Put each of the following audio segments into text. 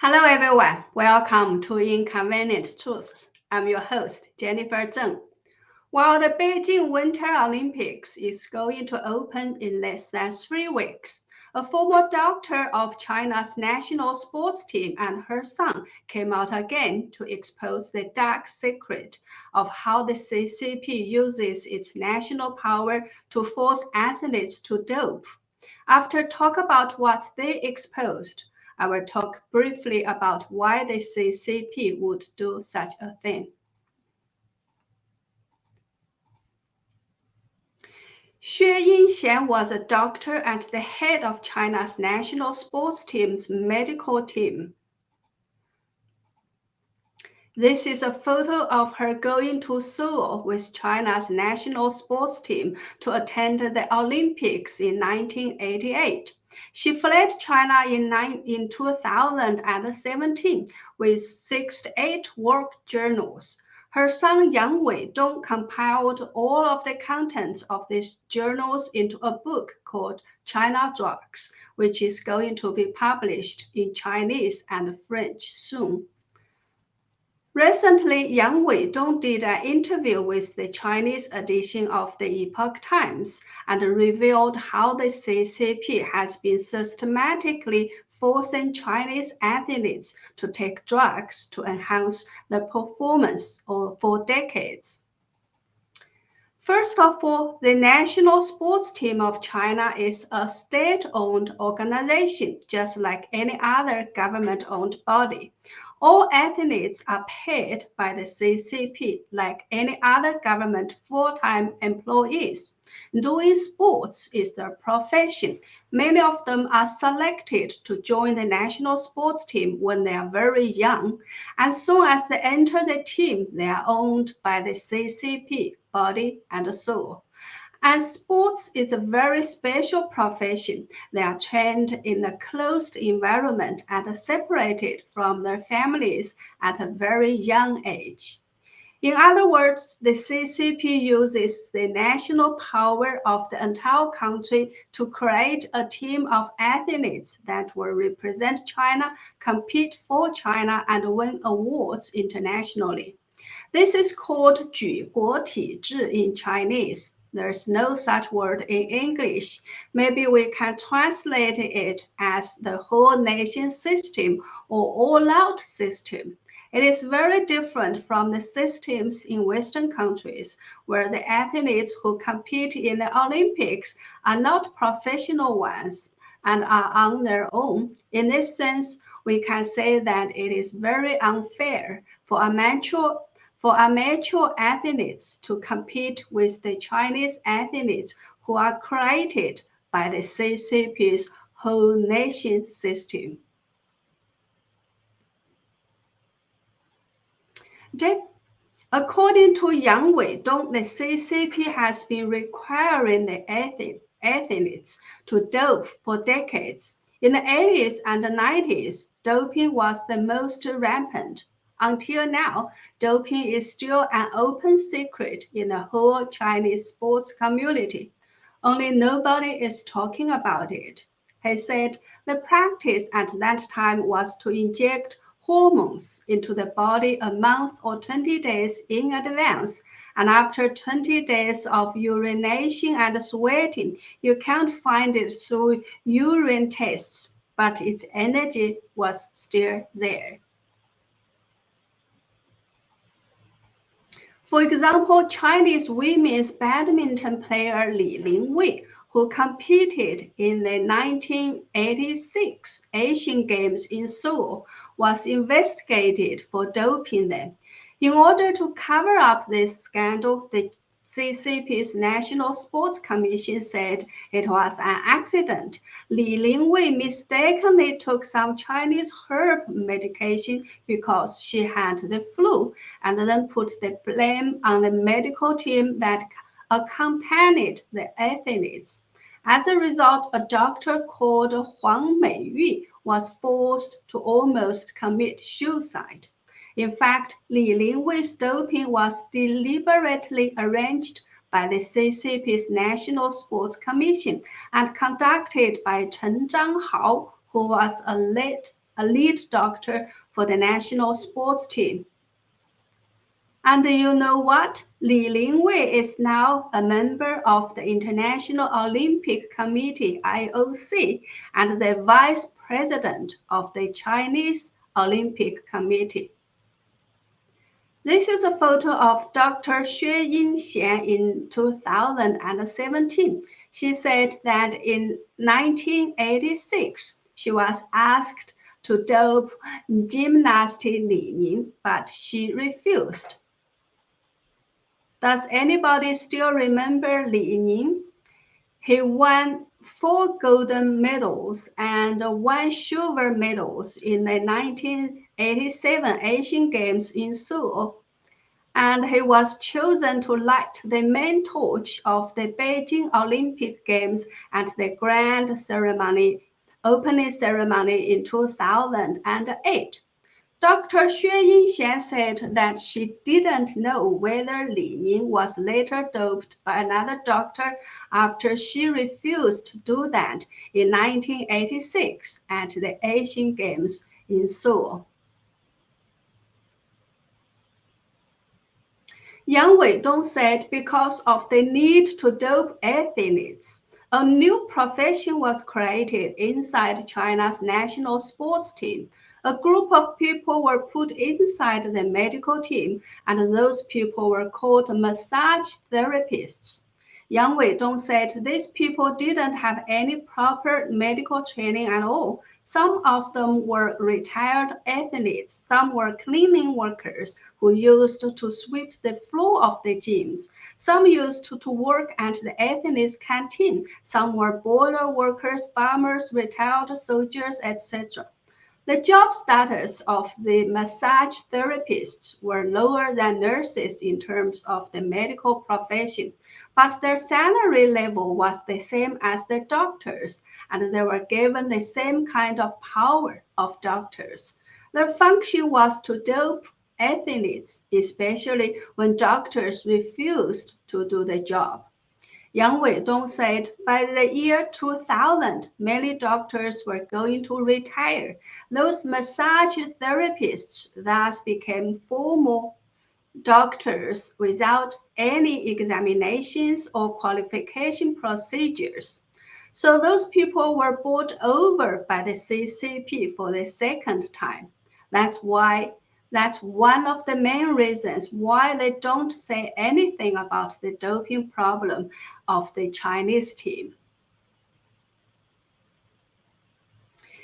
Hello everyone, welcome to Inconvenient Truths. I'm your host, Jennifer Zeng. While the Beijing Winter Olympics is going to open in less than 3 weeks, a former doctor of China's national sports team and her son came out again to expose the dark secret of how the CCP uses its national power to force athletes to dope. After talk about what they exposed, I will talk briefly about why the CCP would do such a thing. Xue Yingxian was a doctor and the head of China's national sports team's medical team. This is a photo of her going to Seoul with China's national sports team to attend the Olympics in 1988. She fled China in 2017 with 68 work journals. Her son Yang Weidong compiled all of the contents of these journals into a book called China Drugs, which is going to be published in Chinese and French soon. Recently, Yang Weidong did an interview with the Chinese edition of the Epoch Times and revealed how the CCP has been systematically forcing Chinese athletes to take drugs to enhance their performance for decades. First of all, the National Sports Team of China is a state-owned organization, just like any other government-owned body. All athletes are paid by the CCP like any other government full-time employees. Doing sports is their profession. Many of them are selected to join the national sports team when they are very young. As soon as they enter the team, they are owned by the CCP, body and soul. As sports is a very special profession, they are trained in a closed environment and separated from their families at a very young age. In other words, the CCP uses the national power of the entire country to create a team of athletes that will represent China, compete for China, and win awards internationally. This is called 举国体制 in Chinese. There's no such word in English. Maybe we can translate it as the whole nation system or all-out system. It is very different from the systems in Western countries, where the athletes who compete in the Olympics are not professional ones and are on their own. In this sense, we can say that it is very unfair for amateur athletes to compete with the Chinese athletes who are created by the CCP's whole nation system. According to Yang Weidong, the CCP has been requiring the athletes to dope for decades. In the 80s and the 90s, doping was the most rampant. Until now, doping is still an open secret in the whole Chinese sports community. Only nobody is talking about it. He said the practice at that time was to inject hormones into the body a month or 20 days in advance. And after 20 days of urination and sweating, you can't find it through urine tests, but its energy was still there. For example, Chinese women's badminton player Li Lingwei, who competed in the 1986 Asian Games in Seoul, was investigated for doping them. In order to cover up this scandal, the CCP's National Sports Commission said it was an accident. Li Lingwei mistakenly took some Chinese herb medication because she had the flu and then put the blame on the medical team that accompanied the athletes. As a result, a doctor called Huang Meiyu was forced to almost commit suicide. In fact, Li Lingwei's doping was deliberately arranged by the CCP's National Sports Commission and conducted by Chen Zhanghao, who was a late a lead doctor for the national sports team. And you know what? Li Lingwei is now a member of the International Olympic Committee, IOC, and the vice president of the Chinese Olympic Committee. This is a photo of Dr. Xue Yingxian in 2017. She said that in 1986, she was asked to dope gymnast Li Ning, but she refused. Does anybody still remember Li Ning? He won 4 golden medals and 1 silver medals in the 1987 Asian Games in Seoul. And he was chosen to light the main torch of the Beijing Olympic Games at the grand ceremony, opening ceremony in 2008. Dr. Xue Yingxian said that she didn't know whether Li Ning was later doped by another doctor after she refused to do that in 1986 at the Asian Games in Seoul. Yang Weidong said because of the need to dope athletes, a new profession was created inside China's national sports team. A group of people were put inside the medical team, and those people were called massage therapists. Yang Weidong said these people didn't have any proper medical training at all. Some of them were retired athletes, some were cleaning workers who used to sweep the floor of the gyms. Some used to work at the athletes' canteen. Some were boiler workers, farmers, retired soldiers, etc. The job status of the massage therapists were lower than nurses in terms of the medical profession, but their salary level was the same as the doctors, and they were given the same kind of power of doctors. Their function was to dope athletes, especially when doctors refused to do the job. Yang Weidong said by the year 2000, many doctors were going to retire. Those massage therapists thus became formal doctors without any examinations or qualification procedures. So those people were bought over by the CCP for the second time. That's one of the main reasons why they don't say anything about the doping problem of the Chinese team.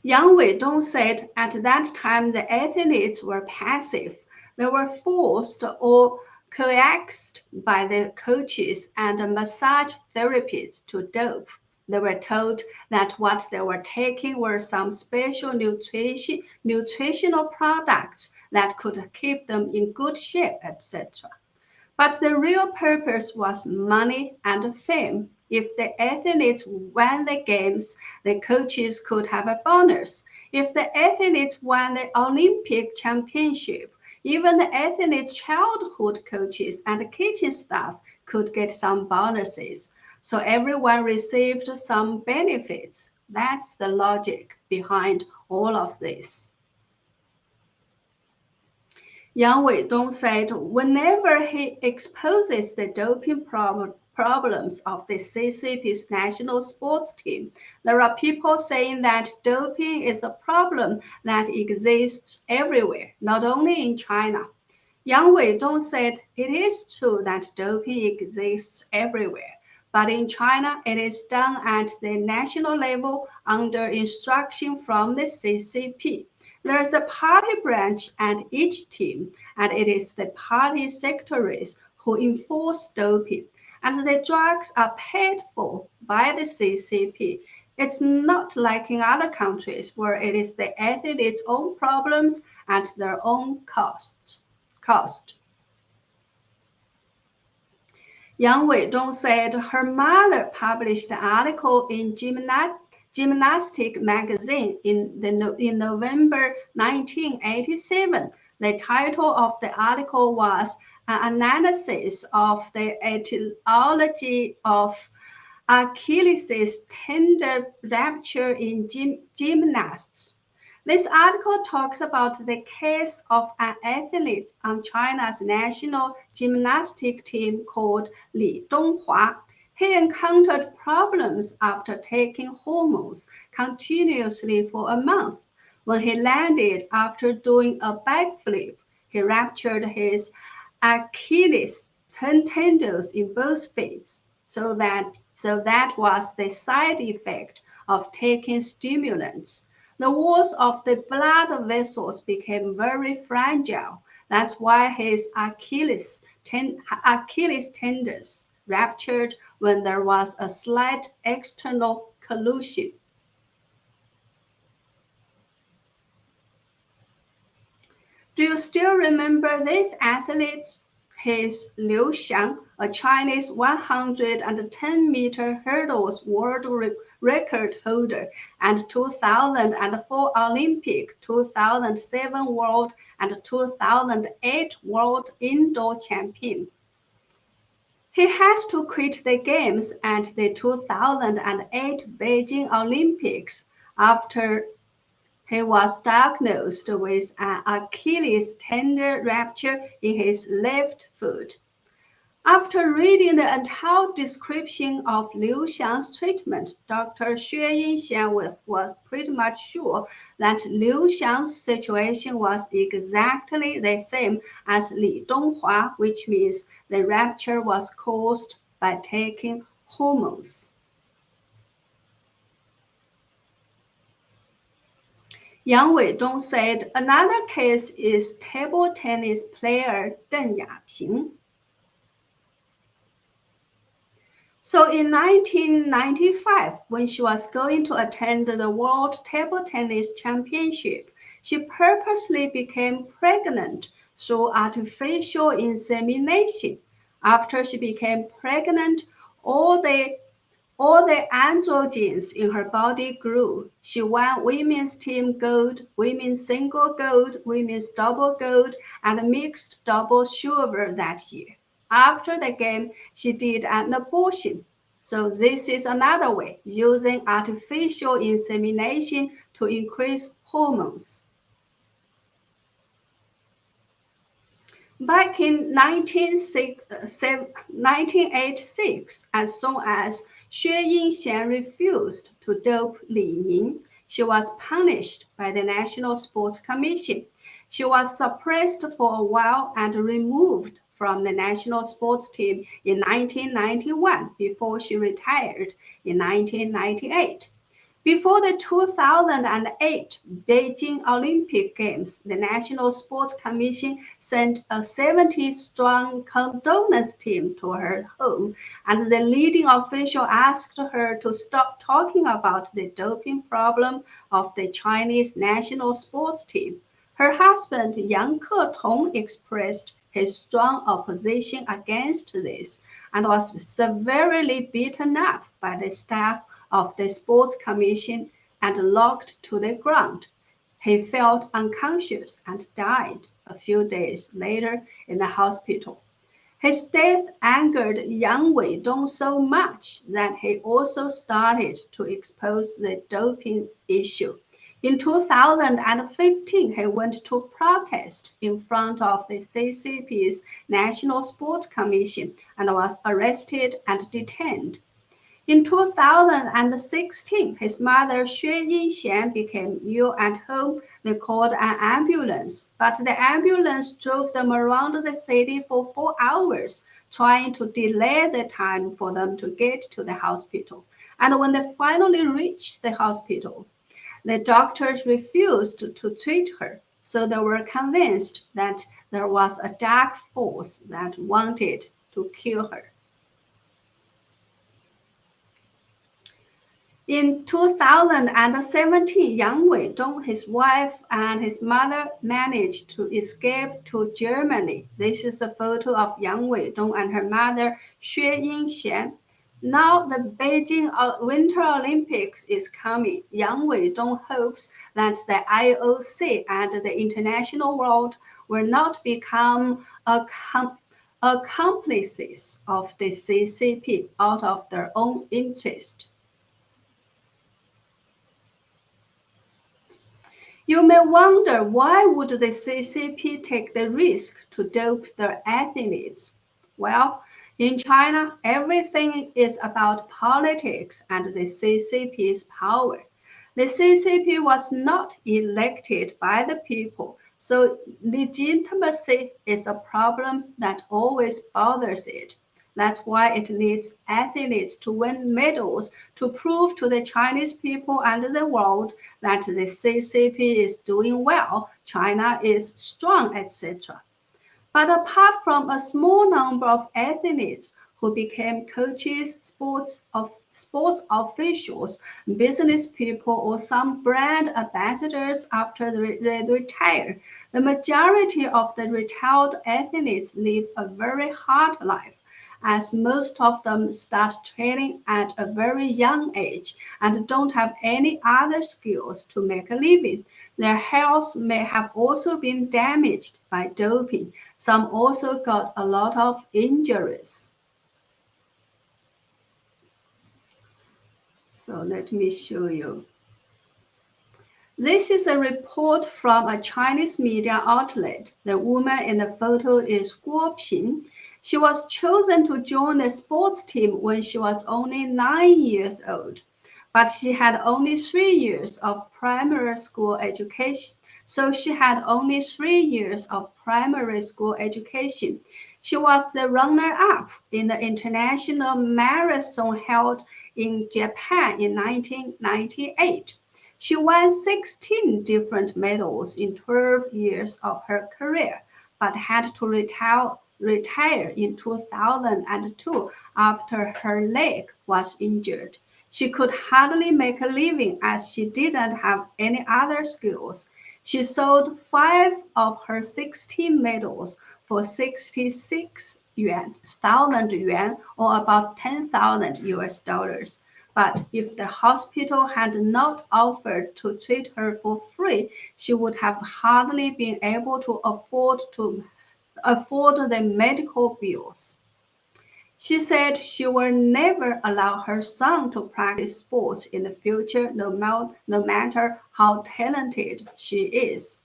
Yang Weidong said at that time the athletes were passive. They were forced or coaxed by the coaches and massage therapists to dope. They were told that what they were taking were some special nutritional products that could keep them in good shape, etc. But the real purpose was money and fame. If the athletes won the games, the coaches could have a bonus. If the athletes won the Olympic championship, even the athletes' childhood coaches and kitchen staff could get some bonuses. So everyone received some benefits. That's the logic behind all of this. Yang Weidong said whenever he exposes the doping problems of the CCP's national sports team, there are people saying that doping is a problem that exists everywhere, not only in China. Yang Weidong said it is true that doping exists everywhere, but in China it is done at the national level under instruction from the CCP. There is a party branch at each team, and it is the party secretaries who enforce doping, and the drugs are paid for by the CCP. It's not like in other countries where it is the athletes' own problems at their own cost. Yang Weidong said her mother published an article in Gymnastic magazine in November 1987. The title of the article was An Analysis of the Etiology of Achilles tendon rupture in gymnasts. This article talks about the case of an athlete on China's national gymnastic team called Li Donghua. He encountered problems after taking hormones continuously for a month. When he landed after doing a backflip, he ruptured his Achilles tendons in both feet. So that was the side effect of taking stimulants. The walls of the blood vessels became very fragile. That's why his Achilles tendons ruptured when there was a slight external collision. Do you still remember this athlete? He's Liu Xiang, a Chinese 110-meter hurdles world record holder and 2004 Olympic, 2007 World, and 2008 World Indoor Champion. He had to quit the Games at the 2008 Beijing Olympics after he was diagnosed with an Achilles tendon rupture in his left foot. After reading the entire description of Liu Xiang's treatment, Dr. Xue Yingxian was pretty much sure that Liu Xiang's situation was exactly the same as Li Donghua, which means the rupture was caused by taking hormones. Yang Weidong said another case is table tennis player Deng Yaping. So in 1995, when she was going to attend the World Table Tennis Championship, she purposely became pregnant through artificial insemination. After she became pregnant, all the androgens in her body grew. She won women's team gold, women's single gold, women's double gold, and mixed double silver that year. After the game, she did an abortion. So this is another way, using artificial insemination to increase hormones. Back in 1986, as soon as Xue Yingxian refused to dope Li Ning, she was punished by the National Sports Commission. She was suppressed for a while and removed from the national sports team in 1991 before she retired in 1998. Before the 2008 Beijing Olympic Games, the National Sports Commission sent a 70-strong condolence team to her home, and the leading official asked her to stop talking about the doping problem of the Chinese national sports team. Her husband, Yang Ketong, expressed his strong opposition against this and was severely beaten up by the staff of the Sports Commission and knocked to the ground. He felt unconscious and died a few days later in the hospital. His death angered Yang Weidong so much that he also started to expose the doping issue. In 2015, he went to protest in front of the CCP's National Sports Commission and was arrested and detained. In 2016, his mother Xue Yingxian became ill at home. They called an ambulance, but the ambulance drove them around the city for 4 hours, trying to delay the time for them to get to the hospital. And when they finally reached the hospital, the doctors refused to treat her, so they were convinced that there was a dark force that wanted to kill her. In 2017, Yang Weidong, his wife, and his mother managed to escape to Germany. This is the photo of Yang Weidong and her mother, Xue Yingxian. Now the Beijing Winter Olympics is coming. Yang Weidong hopes that the IOC and the international world will not become accomplices of the CCP out of their own interest. You may wonder, why would the CCP take the risk to dope their athletes? Well, in China, everything is about politics and the CCP's power. The CCP was not elected by the people, so legitimacy is a problem that always bothers it. That's why it needs athletes to win medals to prove to the Chinese people and the world that the CCP is doing well, China is strong, etc. But apart from a small number of athletes who became coaches, sports officials, business people, or some brand ambassadors after they retire, the majority of the retired athletes live a very hard life, as most of them start training at a very young age and don't have any other skills to make a living. Their health may have also been damaged by doping. Some also got a lot of injuries. So let me show you. This is a report from a Chinese media outlet. The woman in the photo is Guo Ping. She was chosen to join the sports team when she was only 9 years old, but she had only 3 years of primary school education. So she had only 3 years of primary school education. She was the runner-up in the international marathon held in Japan in 1998. She won 16 different medals in 12 years of her career, but had to retire in 2002 after her leg was injured. She could hardly make a living as she didn't have any other skills. She sold 5 of her 16 medals for 66,000 yuan, or about 10,000 US dollars. But if the hospital had not offered to treat her for free, she would have hardly been able to afford the medical bills. She said she will never allow her son to practice sports in the future, no matter how talented she is.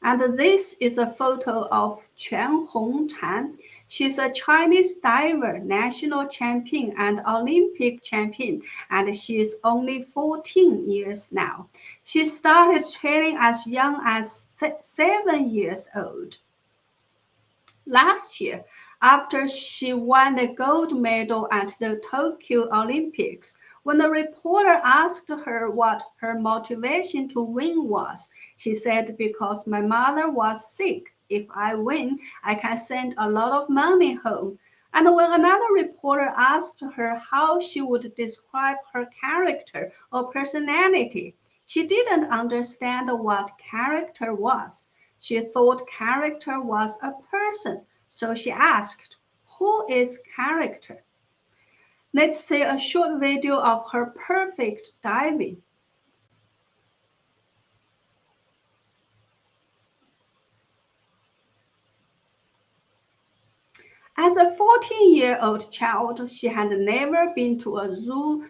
And this is a photo of Quan Hongchan. She's a Chinese diver, national champion, and Olympic champion, and she is only 14 years now. She started training as young as 7 years old. Last year, after she won the gold medal at the Tokyo Olympics, when the reporter asked her what her motivation to win was, she said, "Because my mother was sick. If I win, I can send a lot of money home." And when another reporter asked her how she would describe her character or personality, she didn't understand what character was. She thought character was a person, so she asked, "Who is character?" Let's see a short video of her perfect diving. As a 14-year-old child, she had never been to a zoo,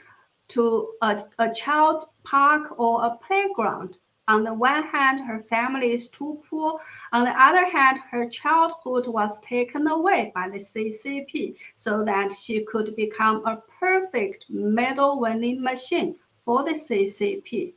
to a child's park, or a playground. On the one hand, her family is too poor. On the other hand, her childhood was taken away by the CCP so that she could become a perfect medal-winning machine for the CCP.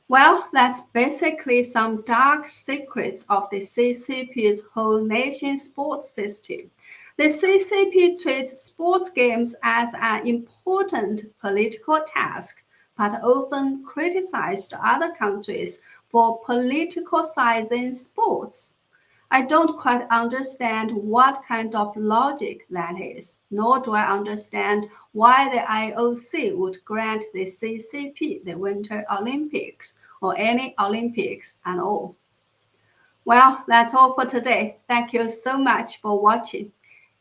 Well, that's basically some dark secrets of the CCP's whole nation sports system. The CCP treats sports games as an important political task, but often criticized other countries for politicizing sports. I don't quite understand what kind of logic that is, nor do I understand why the IOC would grant the CCP the Winter Olympics or any Olympics at all. Well, that's all for today. Thank you so much for watching.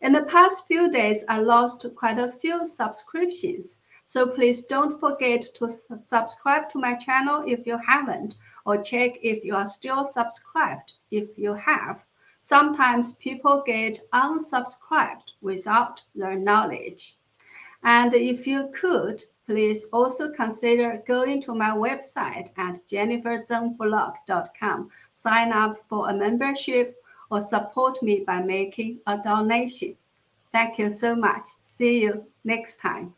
In the past few days, I lost quite a few subscriptions. So please don't forget to subscribe to my channel if you haven't, or check if you are still subscribed if you have. Sometimes people get unsubscribed without their knowledge. And if you could, please also consider going to my website at jenniferzengblog.com, sign up for a membership, or support me by making a donation. Thank you so much. See you next time.